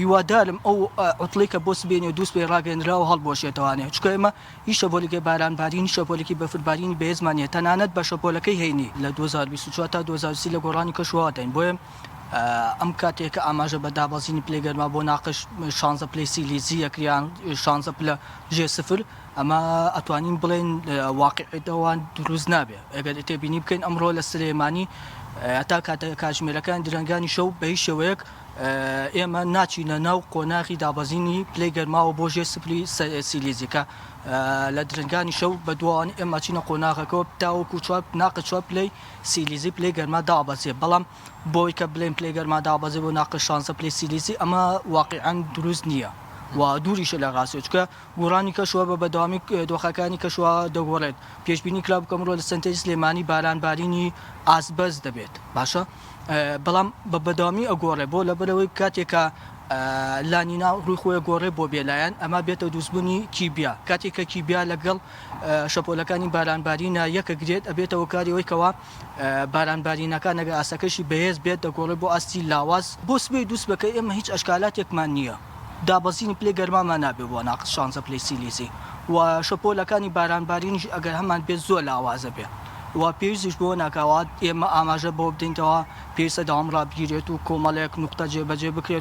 هیوادارم ئەو عوتڵی کە بۆ سبێنی و دووس پێ ڕاگەێنراوە هەڵبۆشێتەوانێ چکە ئێمە هیچ شەپۆلێکی بارانبارین شەپۆلێکی بەفربارینی بەهێزمانە تەنانەت بە شەپۆلەکەی هەینی لە 2024 تا 2030 لە گۆڕانی کەشوهاتین بۆیە ئەم کاتێککە ئاماژە بە دابەزینی پلێگەرما بۆ ناقش شانزە پلەی لیزی یەکریان شانزە پلە ژێ سفر ئەمە ئەتوانین بڵێن واقعیتەوان دروست نابێ ئەگەر تێبینی بکەین ئەمڕۆ لە سلێمانی تا کاتژمێرەکان درەنگانی شەو بە هیچ شێوەیەک ئێمە ناچینە ناو قۆناغی دابەزینی پلەی گەرماوە بۆ ژێ سفری سیلیزیکە لە درنگانی شەو بە دووان ئێمە چینە قۆناغەکەەوە تاوەکو ناقە چوە پلەی سیلیزی پلەی گەرما دابەزێ بەڵام بۆی کە بڵێن پلەی گەرما دابەزێ بۆ ناقە شانزە پلەی سیلیزی ئەمە واقعیان دروست نییە و دووریشە لە ڕاستێ چکە گۆڕانی کەشوە بە بەداوامی دۆخەکانی کەشوە دەگۆڕێت پێشبینی کرا بکەم ڕۆ لە سنتەی سلێمانی بارانبارینی ئاسبەز دەبێت باشە بەڵام بە بەداوامی ئەگۆڕێ بۆ لەبەرەوەی کاتێکە لانینا ڕووی خۆی گۆڕێ بۆ بێلایەن ئەمە بێتە دروستبوونی کیبیا کاتێککە کیبیا لەگەڵ شەپۆلەکانی بارانبارینە یەکە گرێت ئەبێتەوە کاریەوەی کەوا بارانبارینەکان نەگە ئاسەکەشی بەهێز بێت دەگۆڕێ بۆ ئاستی لاواز بۆ سبەی دووسبەکە ئێمە هیچ ئەشکالاتێکمان نییە دابەزینی پلێ گەرمامان نابێت بۆ ناقص شانزە پلەی سیلیزی و شەپۆلەکانی بارانبارینیش ئەگەر هەمان بێت زۆر لاوازە بێ و پێویستیش بۆ ناکاوات ئێمە ئاماژە بۆ بدەینەوە پێویستە داوام ڕابگیرێت و کۆمەڵێک نوقتە جێبەجێ بکرێت